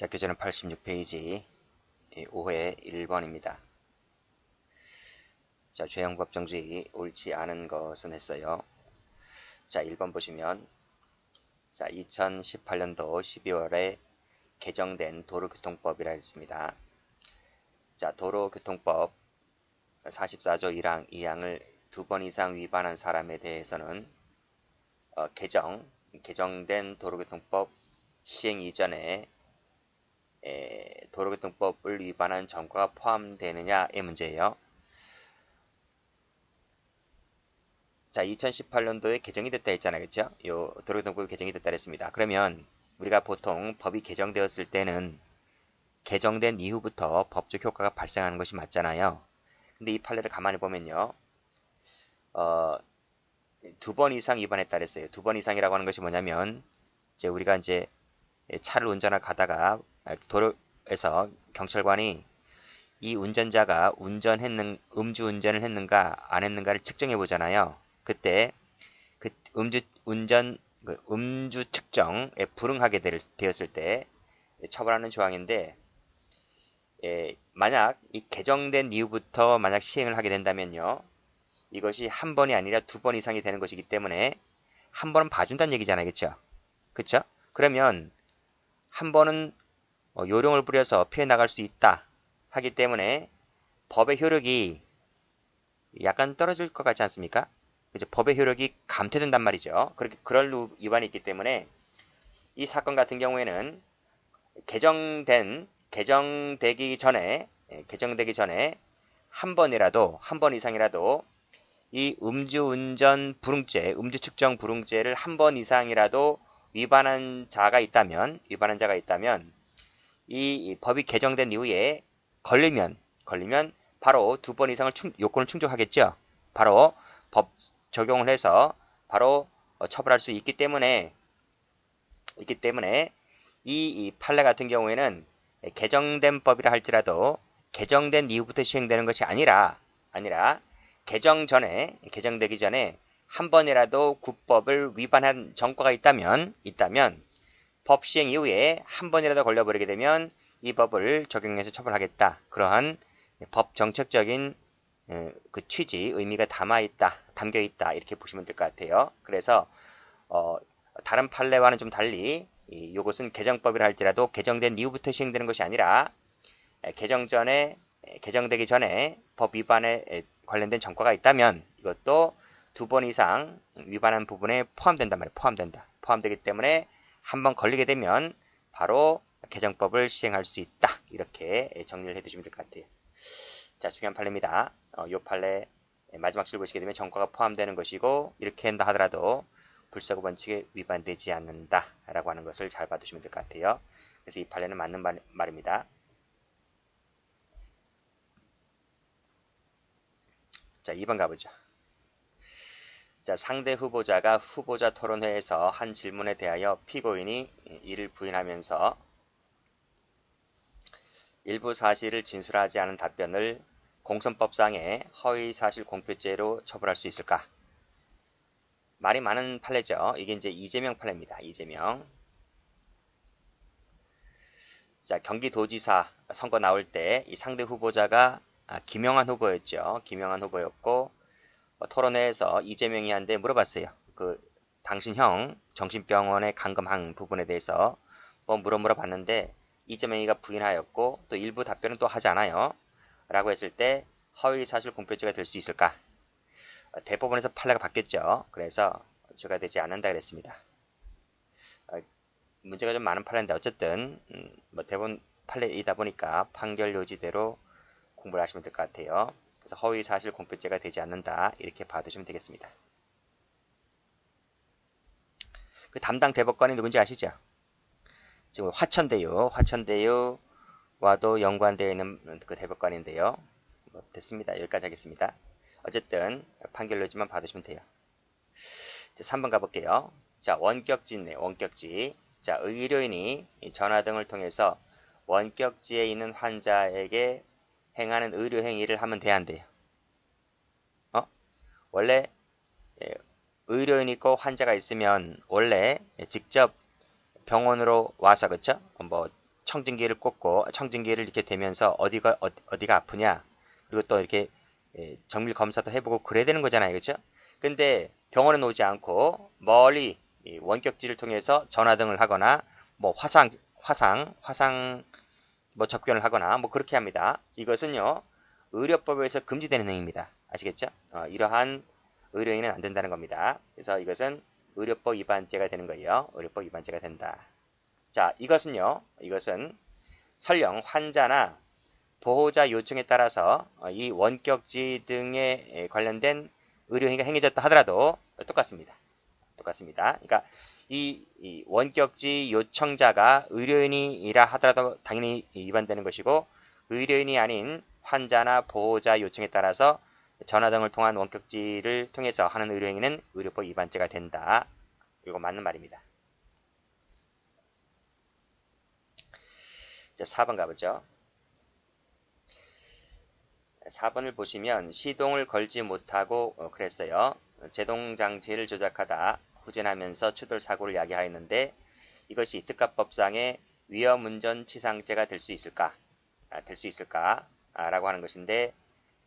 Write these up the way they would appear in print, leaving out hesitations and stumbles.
자, 교재는 86페이지 5회 1번입니다. 자, 죄형법정주의 옳지 않은 것은 했어요. 자, 1번 보시면 자, 2018년도 12월에 개정된 도로교통법이라 했습니다. 자, 도로교통법 44조 1항 2항을 2번 이상 위반한 사람에 대해서는 개정된 도로교통법 시행 이전에 도로교통법을 위반한 전과가 포함되느냐의 문제예요. 자, 2018년도에 개정이 됐다 했잖아요. 그렇죠? 요 도로교통법이 개정이 됐다 했습니다. 그러면 우리가 보통 법이 개정되었을 때는 개정된 이후부터 법적 효과가 발생하는 것이 맞잖아요. 근데 이 판례를 가만히 보면요. 2번 이상 위반했다 그랬어요. 2번 이상이라고 하는 것이 뭐냐면 우리가 이제 차를 운전하다가 도로에서 경찰관이 이 운전자가 음주운전을 했는가 안 했는가를 측정해 보잖아요. 그때 그 음주 측정에 불응하게 되었을 때 처벌하는 조항인데, 만약 이 개정된 이후부터 만약 시행을 하게 된다면요, 이것이 한 번이 아니라 2번 이상이 되는 것이기 때문에 한 번은 봐준다는 얘기잖아요. 그쵸? 그쵸? 그러면 한 번은 요령을 부려서 피해 나갈 수 있다 하기 때문에 법의 효력이 약간 떨어질 것 같지 않습니까? 그죠? 법의 효력이 감퇴된단 말이죠. 그럴 위반이 있기 때문에 이 사건 같은 경우에는 개정되기 전에 한 번 이상이라도 이 음주 측정 불응죄를 한 번 이상이라도 위반한 자가 있다면 이 법이 개정된 이후에 걸리면 바로 2번 이상을 요건을 충족하겠죠. 바로 법 적용을 해서 바로 처벌할 수 있기 때문에 이 판례 같은 경우에는 개정된 법이라 할지라도 개정된 이후부터 시행되는 것이 아니라 개정되기 전에 한 번이라도 국법을 위반한 전과가 있다면 법 시행 이후에 한 번이라도 걸려버리게 되면 이 법을 적용해서 처벌하겠다. 그러한 법 정책적인 그 취지, 의미가 담겨 있다. 이렇게 보시면 될 것 같아요. 그래서 다른 판례와는 좀 달리 이것은 개정법이라 할지라도 개정된 이후부터 시행되는 것이 아니라 개정되기 전에 법 위반에 관련된 전과가 있다면 이것도 2번 이상 위반한 부분에 포함된단 말이에요. 포함되기 때문에 한번 걸리게 되면 바로 개정법을 시행할 수 있다. 이렇게 정리를 해두시면 될 것 같아요. 자, 중요한 판례입니다. 이 판례 마지막 줄 보시게 되면 전과가 포함되는 것이고, 이렇게 한다 하더라도 불사고 원칙에 위반되지 않는다 라고 하는 것을 잘 봐두시면 될 것 같아요. 그래서 이 판례는 맞는 말입니다. 자, 2번 가보죠. 자, 상대 후보자가 후보자 토론회에서 한 질문에 대하여 피고인이 이를 부인하면서 일부 사실을 진술하지 않은 답변을 공선법상의 허위사실 공표죄로 처벌할 수 있을까? 말이 많은 판례죠. 이게 이제 이재명 판례입니다. 이재명. 자, 경기도지사 선거 나올 때 이 상대 후보자가 김영환 후보였죠. 김영환 후보였고, 토론회에서 이재명이 한테 물어봤어요. 당신 형 정신병원에 감금한 부분에 대해서 물어봤는데 이재명이가 부인하였고, 또 일부 답변은 또 하지 않아요. 라고 했을 때 허위사실 공표죄가 될 수 있을까? 대법원에서 판례가 바뀌었죠. 그래서 죄가 되지 않는다 그랬습니다. 문제가 좀 많은 판례인데 어쨌든 대부분 판례이다 보니까 판결 요지대로 공부를 하시면 될 것 같아요. 그래서 허위사실 공표죄가 되지 않는다 이렇게 봐두시면 되겠습니다. 그 담당 대법관이 누군지 아시죠? 지금 화천대유와도 연관되어 있는 그 대법관인데요. 됐습니다. 여기까지 하겠습니다. 어쨌든 판결 요지만 봐두시면 돼요. 자, 3번 가볼게요. 자, 원격지네, 원격지. 자, 의료인이 전화 등을 통해서 원격지에 있는 환자에게 행하는 의료 행위를 하면 돼야 안 돼요? 원래 의료인이 있고 환자가 있으면 원래 직접 병원으로 와서 그쵸? 청진기를 꽂고 청진기를 이렇게 대면서 어디가 아프냐, 그리고 또 이렇게 정밀 검사도 해보고 그래야 되는 거잖아요, 그렇죠? 근데 병원에 오지 않고 멀리 이 원격지를 통해서 전화등을 하거나 뭐 화상 뭐 접견을 하거나 뭐 그렇게 합니다. 이것은요, 의료법에서 금지되는 행위입니다. 아시겠죠? 이러한 의료인은 안 된다는 겁니다. 그래서 이것은 의료법 위반죄가 되는 거예요. 의료법 위반죄가 된다. 자, 이것은 설령 환자나 보호자 요청에 따라서 이 원격지 등에 관련된 의료행위가 행해졌다 하더라도 똑같습니다. 그러니까 이 원격지 요청자가 의료인이라 하더라도 당연히 위반되는 것이고, 의료인이 아닌 환자나 보호자 요청에 따라서 전화 등을 통한 원격지를 통해서 하는 의료행위는 의료법 위반죄가 된다. 이거 맞는 말입니다. 자, 4번 가보죠. 4번을 보시면 시동을 걸지 못하고 그랬어요. 제동장치를 조작하다 후진하면서 추돌 사고를 야기하였는데 이것이 특가법상의 위험운전치상죄가 될 수 있을까? 라고 하는 것인데,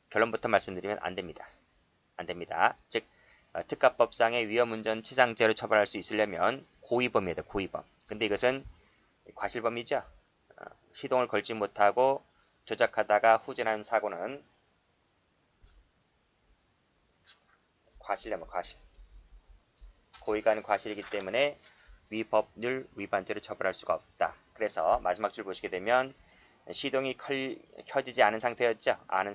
결론부터 말씀드리면 안 됩니다. 즉 특가법상의 위험운전치상죄로 처벌할 수 있으려면 고의범이다. 고의범. 근데 이것은 과실범이죠. 시동을 걸지 못하고 조작하다가 후진한 사고는 과실이면 과실. 고의가 아닌 과실이기 때문에 위법률 위반죄로 처벌할 수가 없다. 그래서 마지막 줄 보시게 되면 시동이 켜지지 않은 상태였죠. 아는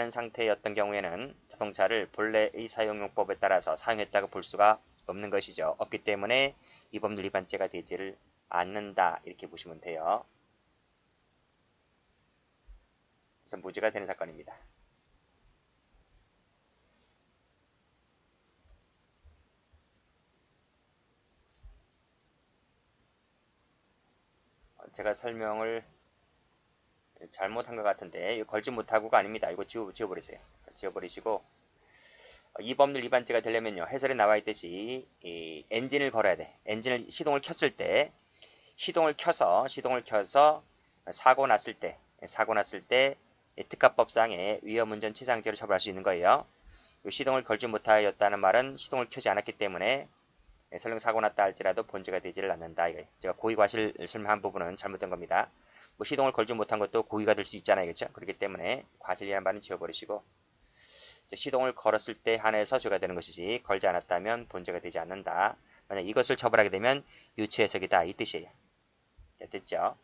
상태였던 경우에는 자동차를 본래의 사용용법에 따라서 사용했다고 볼 수가 없는 것이죠. 없기 때문에 위법률 위반죄가 되지를 않는다. 이렇게 보시면 돼요. 그래서 무죄가 되는 사건입니다. 제가 설명을 잘못한 것 같은데, 이거 걸지 못하고가 아닙니다. 이거 지워버리세요. 지워버리시고, 이 법률 위반죄가 되려면요, 해설에 나와 있듯이 이 엔진을 걸어야 돼. 시동을 켰을 때, 시동을 켜서 사고 났을 때 특가법상의 위험운전치상죄로 처벌할 수 있는 거예요. 시동을 걸지 못하였다는 말은 시동을 켜지 않았기 때문에 설령 사고 났다 할지라도 본죄가 되지를 않는다. 제가 고의과실 설명한 부분은 잘못된 겁니다. 뭐 시동을 걸지 못한 것도 고의가 될 수 있잖아요, 그렇죠? 그렇기 때문에 과실이라는 말은 지워버리시고, 시동을 걸었을 때 한해서 죄가 되는 것이지 걸지 않았다면 본죄가 되지 않는다. 만약 이것을 처벌하게 되면 유추해석이다, 이 뜻이에요. 됐죠?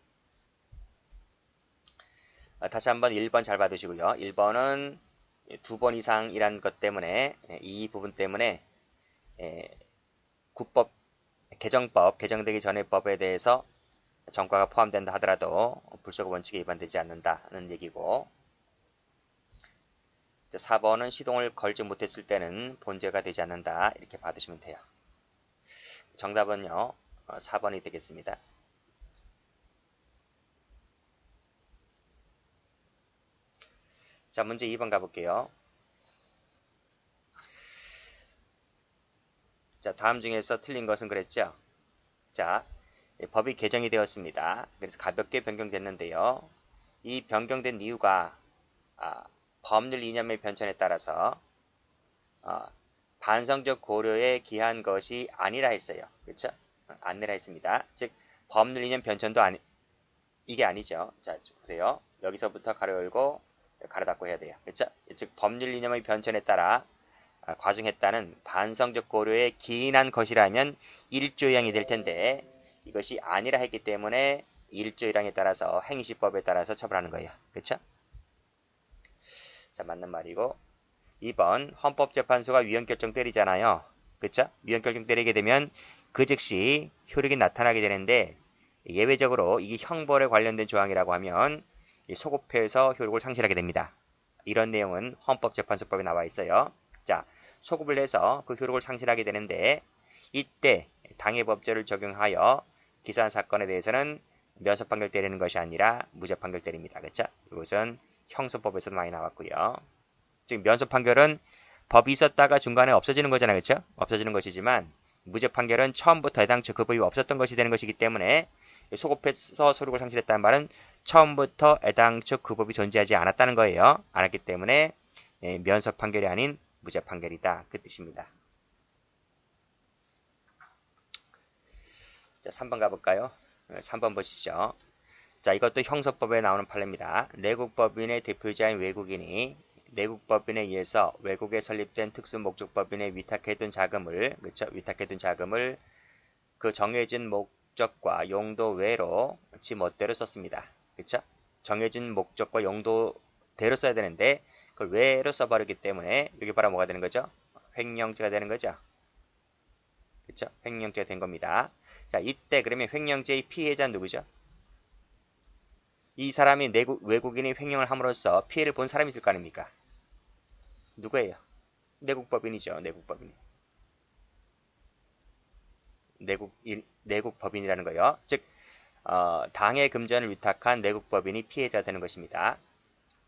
다시 한번 1번 잘 봐두시고요. 1번은 2번 이상이란 것 때문에, 이 부분 때문에 국법 개정되기 전의 법에 대해서 전과가 포함된다 하더라도 불소급 원칙에 위반되지 않는다는 얘기고, 4번은 시동을 걸지 못했을 때는 본죄가 되지 않는다. 이렇게 받으시면 돼요. 정답은요, 4번이 되겠습니다. 자, 문제 2번 가볼게요. 자, 다음 중에서 틀린 것은 그랬죠? 자, 법이 개정이 되었습니다. 그래서 가볍게 변경됐는데요. 이 변경된 이유가 법률 이념의 변천에 따라서 반성적 고려에 기한 것이 아니라 했어요. 그렇죠? 아니라 했습니다. 즉 법률 이념 변천도 이게 아니죠. 자, 보세요. 여기서부터 가로 열고 가로 닫고 해야 돼요. 그렇죠? 즉 법률 이념의 변천에 따라 과중했다는 반성적 고려에 기인한 것이라면 1조 1항이 될 텐데, 이것이 아니라 했기 때문에 1조 1항에 따라서 행위시법에 따라서 처벌하는 거예요. 그렇죠? 자, 맞는 말이고, 2번 헌법재판소가 위헌결정 때리잖아요. 그렇죠? 위헌결정 때리게 되면 그 즉시 효력이 나타나게 되는데, 예외적으로 이게 형벌에 관련된 조항이라고 하면 소급해서 효력을 상실하게 됩니다. 이런 내용은 헌법재판소법에 나와 있어요. 자, 소급을 해서 그 효력을 상실하게 되는데, 이때 당해법제를 적용하여 기소한 사건에 대해서는 면소 판결 때리는 것이 아니라 무죄 판결 때립니다. 그렇죠? 이것은 형소법에서도 많이 나왔고요. 즉 면소 판결은 법이 있었다가 중간에 없어지는 거잖아요. 그렇죠? 없어지는 것이지만 무죄 판결은 처음부터 애당초 그 법이 없었던 것이 되는 것이기 때문에 소급해서 소득을 상실했다는 말은 처음부터 애당초 그 법이 존재하지 않았다는 거예요. 않았기 때문에 면석 판결이 아닌 무죄 판결이다. 그 뜻입니다. 자, 3번 가볼까요? 3번 보시죠. 자, 이것도 형사법에 나오는 판례입니다. 내국법인의 대표자인 외국인이 내국법인에 의해서 외국에 설립된 특수목적법인에 위탁해둔 자금을, 그쵸? 위탁해둔 자금을 그 정해진 목적과 용도 외로 지 멋대로 썼습니다. 그쵸? 정해진 목적과 용도대로 써야 되는데 그걸 외로 써버리기 때문에 여기 바로 뭐가 되는 거죠? 횡령죄가 되는 거죠. 그쵸? 횡령죄가 된 겁니다. 자, 이때 그러면 횡령죄의 피해자는 누구죠? 이 사람이 외국인이 횡령을 함으로써 피해를 본 사람이 있을 거 아닙니까? 누구예요? 내국법인이죠. 내국법인. 내국법인이라는 거요. 즉 당해 금전을 위탁한 내국법인이 피해자 되는 것입니다.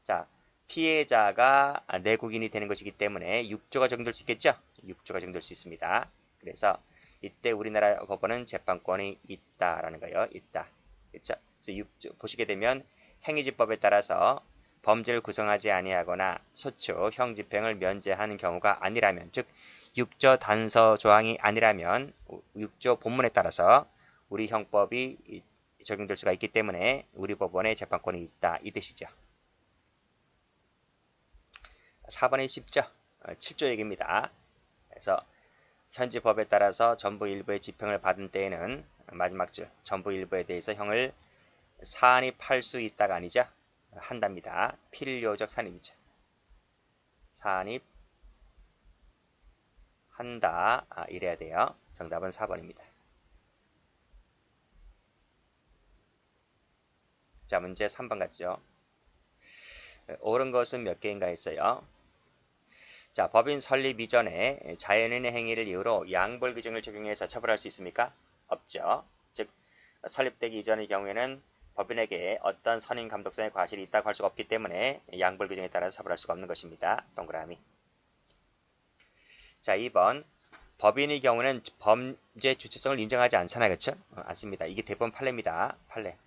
자, 피해자가 내국인이 되는 것이기 때문에 6조가 적용될 수 있겠죠? 6조가 적용될 수 있습니다. 그래서 이때 우리나라 법원은 재판권이 있다라는 거예요. 있다. 그렇죠? 그래서 6조 보시게 되면 행위집법에 따라서 범죄를 구성하지 아니하거나 소추, 형 집행을 면제하는 경우가 아니라면, 즉 6조 단서 조항이 아니라면 6조 본문에 따라서 우리 형법이 적용될 수가 있기 때문에 우리 법원에 재판권이 있다 이 뜻이죠. 4번이 쉽죠. 7조 얘기입니다. 그래서 현지 법에 따라서 전부 일부의 집행을 받은 때에는 마지막 줄 전부 일부에 대해서 형을 산입할 수 있다가 아니죠. 한답니다. 필요적 산입이죠. 산입한다. 이래야 돼요. 정답은 4번입니다. 자, 문제 3번 같죠. 옳은 것은 몇 개인가 했어요. 자, 법인 설립 이전에 자연인의 행위를 이유로 양벌 규정을 적용해서 처벌할 수 있습니까? 없죠. 즉 설립되기 이전의 경우에는 법인에게 어떤 선임 감독성의 과실이 있다고 할 수가 없기 때문에 양벌 규정에 따라서 처벌할 수가 없는 것입니다. 동그라미. 자, 2번 법인의 경우는 범죄 주체성을 인정하지 않잖아요. 그렇죠? 않습니다. 이게 대법원 판례입니다. 판례.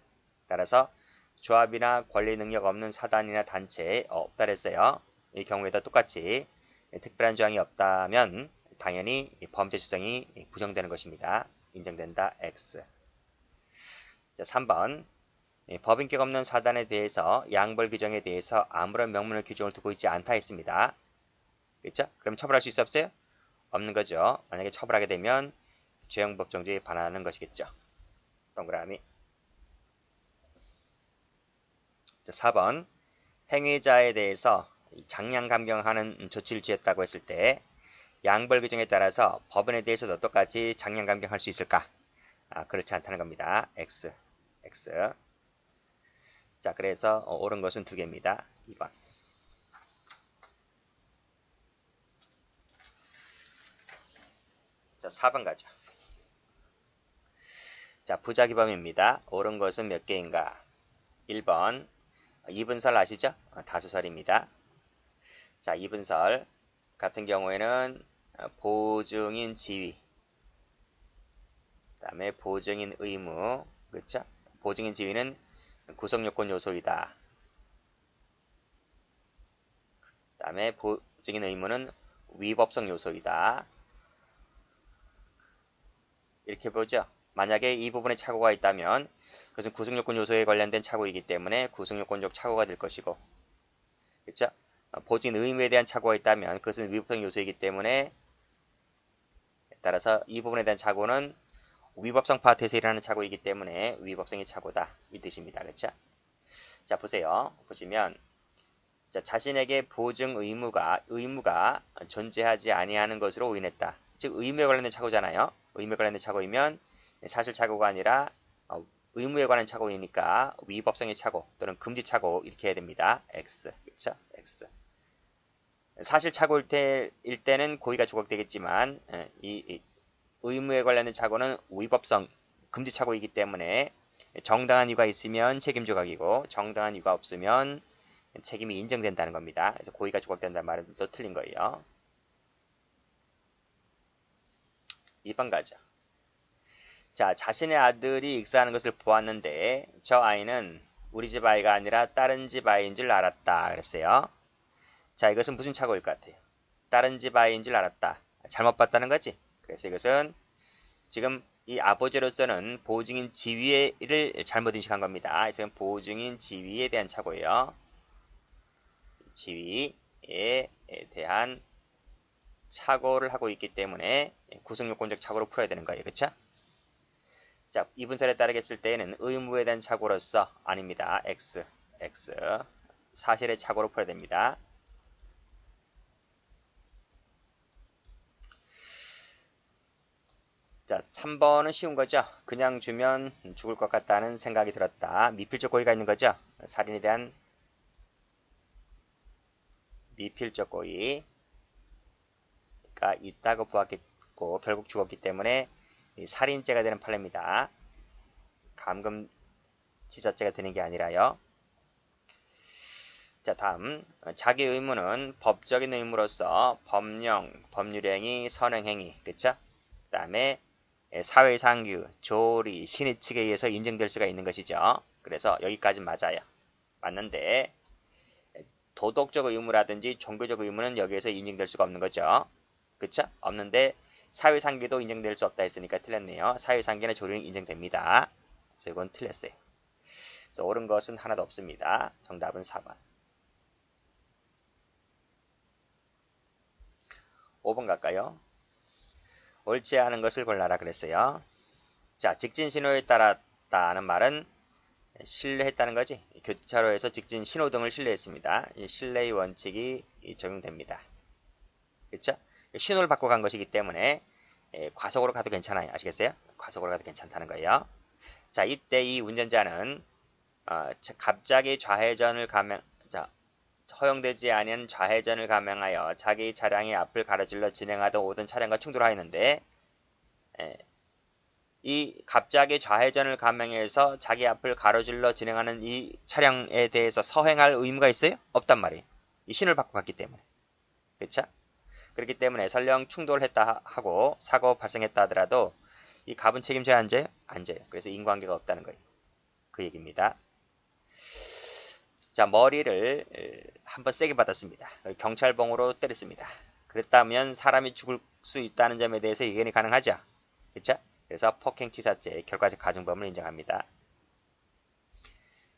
따라서 조합이나 권리 능력 없는 사단이나 단체에 없다 그랬어요. 이 경우에도 똑같이 특별한 조항이 없다면 당연히 범죄 주성이 부정되는 것입니다. 인정된다. X. 자, 3번 법인격 없는 사단에 대해서 양벌 규정에 대해서 아무런 명문의 규정을 두고 있지 않다 했습니다. 그렇죠? 그럼 처벌할 수 있어 없어요? 없는 거죠. 만약에 처벌하게 되면 죄형법정죄에 반하는 것이겠죠. 동그라미. 자, 4번 행위자에 대해서 장량 감경하는 조치를 취했다고 했을 때 양벌 규정에 따라서 법인에 대해서도 똑같이 장량 감경할 수 있을까? 그렇지 않다는 겁니다. X. X. 자, 그래서 옳은 것은 2개입니다. 2번. 자, 4번 가죠. 자, 부작위범입니다. 옳은 것은 몇 개인가? 1번. 이분설 아시죠? 다수설입니다. 자, 이분설 같은 경우에는 보증인 지위, 그 다음에 보증인 의무, 그렇죠? 보증인 지위는 구성요건 요소이다. 그 다음에 보증인 의무는 위법성 요소이다. 이렇게 보죠. 만약에 이 부분에 착오가 있다면 그것은 구성요건 요소에 관련된 착오이기 때문에 구성요건적 착오가 될 것이고, 그렇죠? 보증인 의무에 대한 착오가 있다면 그것은 위법성 요소이기 때문에 따라서 이 부분에 대한 착오는 위법성 파트에서 일어나는 착오이기 때문에 위법성의 착오다 이 뜻입니다. 그렇죠? 자, 보세요. 보시면 자, 자신에게 보증 의무가 존재하지 아니하는 것으로 인했다. 즉 의무에 관련된 착오잖아요. 의무에 관련된 착오이면 사실 착오가 아니라 의무에 관한 착오이니까 위법성의 착오 또는 금지 착오 이렇게 해야 됩니다. X. 그렇죠? X. 사실 착오일 때는 고의가 조각되겠지만 이 의무에 관련된 착오는 위법성, 금지 착오이기 때문에 정당한 이유가 있으면 책임 조각이고 정당한 이유가 없으면 책임이 인정된다는 겁니다. 그래서 고의가 조각된다는 말은 또 틀린 거예요. 2번 가죠. 자, 자신의 아들이 익사하는 것을 보았는데 저 아이는 우리 집 아이가 아니라 다른 집 아이인 줄 알았다 그랬어요. 자, 이것은 무슨 착오일 것 같아요? 다른 집 아이인 줄 알았다. 잘못 봤다는 거지. 그래서 이것은 지금 이 아버지로서는 보호증인 지위를 잘못 인식한 겁니다. 이것은 보호증인 지위에 대한 착오예요. 지위에 대한 착오를 하고 있기 때문에 구성요건적 착오로 풀어야 되는 거예요. 그쵸? 자, 이분설에 따르게 했을 때에는 의무에 대한 착오로서 아닙니다. X 사실의 착오로 풀어야 됩니다. 자, 3번은 쉬운 거죠. 그냥 주면 죽을 것 같다는 생각이 들었다. 미필적 고의가 있는 거죠. 살인에 대한 미필적 고의가 있다고 보았고 결국 죽었기 때문에 살인죄가 되는 판례입니다. 감금치사죄가 되는 게 아니라요. 자, 다음 자기 의무는 법적인 의무로서 법령, 법률행위, 선행행위, 그쵸? 그 다음에 사회상규, 조리, 신의 측에 의해서 인정될 수가 있는 것이죠. 그래서 여기까지 맞아요. 맞는데 도덕적 의무라든지 종교적 의무는 여기에서 인정될 수가 없는 거죠. 그쵸? 없는데 사회상규도 인정될 수 없다 했으니까 틀렸네요. 사회상규나 조리는 인정됩니다. 그래서 이건 틀렸어요. 그래서 옳은 것은 하나도 없습니다. 정답은 4번. 5번 갈까요? 옳지 않은 것을 골라라 그랬어요. 자, 직진 신호에 따랐다는 말은 신뢰했다는 거지. 교차로에서 직진 신호등을 신뢰했습니다. 이 신뢰의 원칙이 적용됩니다. 그렇죠? 신호를 받고 간 것이기 때문에 과속으로 가도 괜찮아요. 아시겠어요? 과속으로 가도 괜찮다는 거예요. 자, 이때 이 운전자는 갑자기 좌회전을 허용되지 않은 좌회전을 감행하여 자기 차량의 앞을 가로질러 진행하던 오던 차량과 충돌하였는데 이 갑자기 좌회전을 감행해서 자기 앞을 가로질러 진행하는 이 차량에 대해서 서행할 의무가 있어요? 없단 말이에요. 이 신호를 받고 갔기 때문에. 그쵸? 그렇기 때문에 설령 충돌했다 하고 사고 발생했다 하더라도 이 갑은 책임져야 안 져요? 안 져요. 그래서 인과관계가 없다는 거예요. 그 얘기입니다. 자, 머리를 한번 세게 받았습니다. 경찰봉으로 때렸습니다. 그랬다면 사람이 죽을 수 있다는 점에 대해서 의견이 가능하죠. 그쵸? 그래서 폭행치사죄 결과적 가중범을 인정합니다.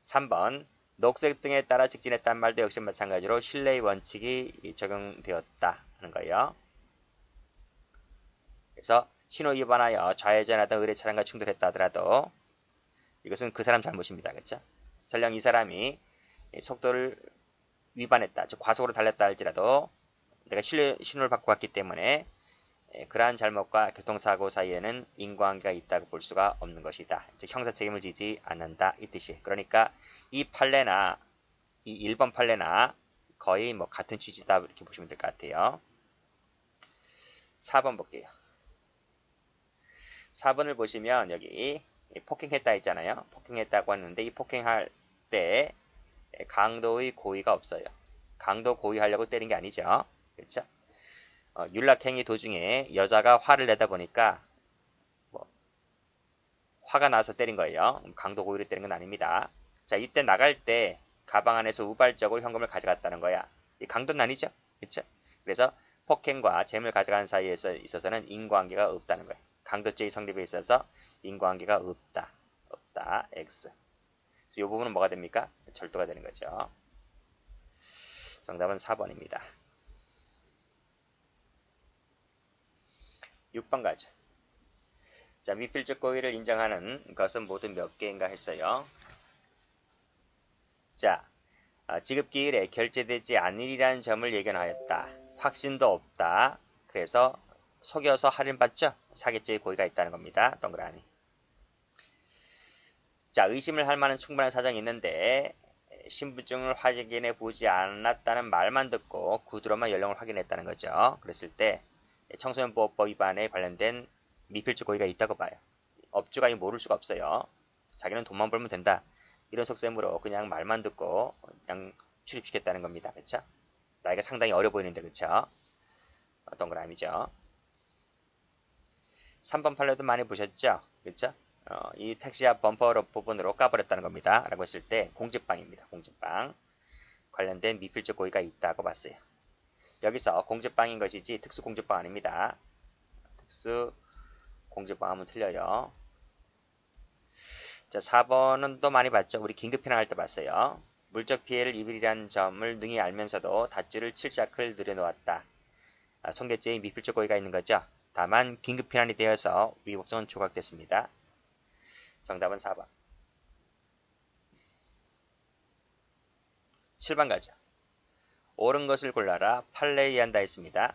3번 녹색 등에 따라 직진했다는 말도 역시 마찬가지로 신뢰의 원칙이 적용되었다 하는 거예요. 그래서 신호 위반하여 좌회전하던 의뢰 차량과 충돌했다 하더라도 이것은 그 사람 잘못입니다. 그렇죠? 설령 이 사람이 속도를 위반했다, 즉 과속으로 달렸다 할지라도 내가 신호를 받고 갔기 때문에 그러한 잘못과 교통사고 사이에는 인과관계가 있다고 볼 수가 없는 것이다. 즉 형사 책임을 지지 않는다 이 뜻이에요. 그러니까 이 판례나 이 1번 판례나 거의 뭐 같은 취지다 이렇게 보시면 될 것 같아요. 4번 볼게요. 4번을 보시면 여기 폭행했다 했잖아요. 폭행했다고 하는데 이 폭행할 때 강도의 고의가 없어요. 강도 고의하려고 때린 게 아니죠. 그렇죠? 윤락행위 도중에 여자가 화를 내다 보니까 뭐 화가 나서 때린 거예요. 강도 고의로 때린 건 아닙니다. 자, 이때 나갈 때 가방 안에서 우발적으로 현금을 가져갔다는 거야. 이 강도는 아니죠. 그렇죠? 그래서 폭행과 재물 가져간 사이에 있어서는 인과관계가 없다는 거예요. 강도죄의 성립에 있어서 인과관계가 없다. 없다. X. 그래서 이 부분은 뭐가 됩니까? 절도가 되는 거죠. 정답은 4번입니다. 6번 가죠. 자, 미필적 고의를 인정하는 것은 모두 몇 개인가 했어요. 자, 지급기일에 결제되지 않으리라는 점을 예견하였다. 확신도 없다. 그래서 속여서 할인받죠? 사기죄의 고의가 있다는 겁니다. 동그라미. 자, 의심을 할 만한 충분한 사정이 있는데 신분증을 확인해 보지 않았다는 말만 듣고 구두로만 연령을 확인했다는 거죠. 그랬을 때 청소년보호법 위반에 관련된 미필적 고의가 있다고 봐요. 업주가 모를 수가 없어요. 자기는 돈만 벌면 된다. 이런 속셈으로 그냥 말만 듣고 그냥 출입시켰다는 겁니다. 그쵸? 나이가 상당히 어려 보이는데 그쵸? 동그라미죠. 3번 판례도 많이 보셨죠? 그렇죠? 이 택시 앞 범퍼 부분으로 까버렸다는 겁니다. 라고 했을 때 공직방입니다. 공직방. 관련된 미필적 고의가 있다고 봤어요. 여기서 공직방인 것이지 특수공직방 아닙니다. 특수공직방 하면 틀려요. 자, 4번은 또 많이 봤죠. 우리 긴급피난할 때 봤어요. 물적 피해를 입으리라는 점을 능히 알면서도 닷줄을 칠자클 늘여놓았다. 손괴죄의 미필적 고의가 있는 거죠. 다만 긴급피난이 되어서 위법성은 조각됐습니다. 정답은 4번. 7번 가죠. 옳은 것을 골라라. 판례에 의한다 했습니다.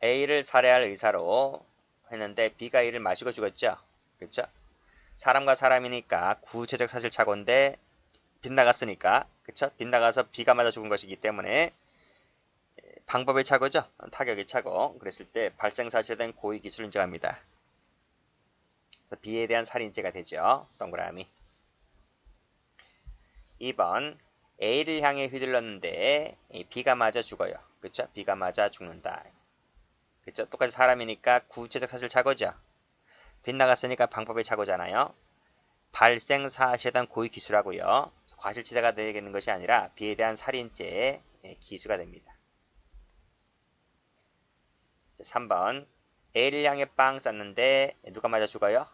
A를 살해할 의사로 했는데 B가 A를 마시고 죽었죠. 그렇죠? 사람과 사람이니까 구체적 사실착오인데 빗나갔으니까, 그쵸? 빗나가서 B가 맞아 죽은 것이기 때문에 방법의 착오죠. 타격의 착오. 그랬을 때 발생사실에 대한 고의 기술을 인정합니다. 그래서 B에 대한 살인죄가 되죠. 동그라미. 2번 A를 향해 휘둘렀는데 B가 맞아 죽어요. 그쵸? B가 맞아 죽는다. 그쵸? 똑같이 사람이니까 구체적 사실 착오죠. 빗나갔으니까 방법의 착오잖아요. 발생 사실에 대한 고의 기수라고요. 과실치사가 되겠는 것이 아니라 B에 대한 살인죄의 기수가 됩니다. 3번 A를 향해 빵 쐈는데 누가 맞아 죽어요?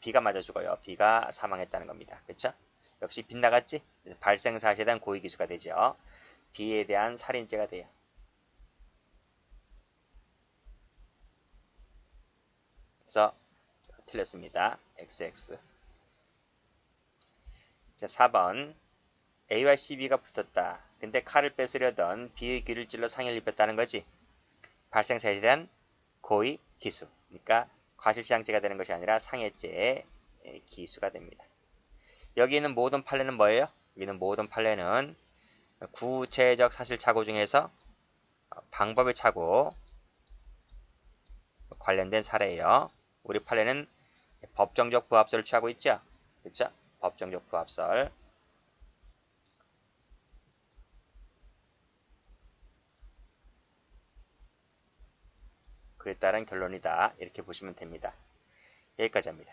B가 맞아 죽어요. B가 사망했다는 겁니다. 그쵸? 역시 빗나갔지? 발생 사실에 대한 고의 기수가 되죠. B에 대한 살인죄가 돼요. 그래서 틀렸습니다. XX. 자, 4번 A와 CB가 붙었다. 근데 칼을 뺏으려던 B의 귀를 찔러 상해를 입혔다는 거지. 발생사실에 대한 고의 기수. 그러니까 과실치상죄가 되는 것이 아니라 상해죄의 기수가 됩니다. 여기 있는 모든 판례는 뭐예요? 여기 있는 모든 판례는 구체적 사실착오 중에서 방법의 착오 관련된 사례예요. 우리 판례는 법정적 부합설을 취하고 있죠. 그렇죠? 법정적 부합설. 그에 따른 결론이다. 이렇게 보시면 됩니다. 여기까지 합니다.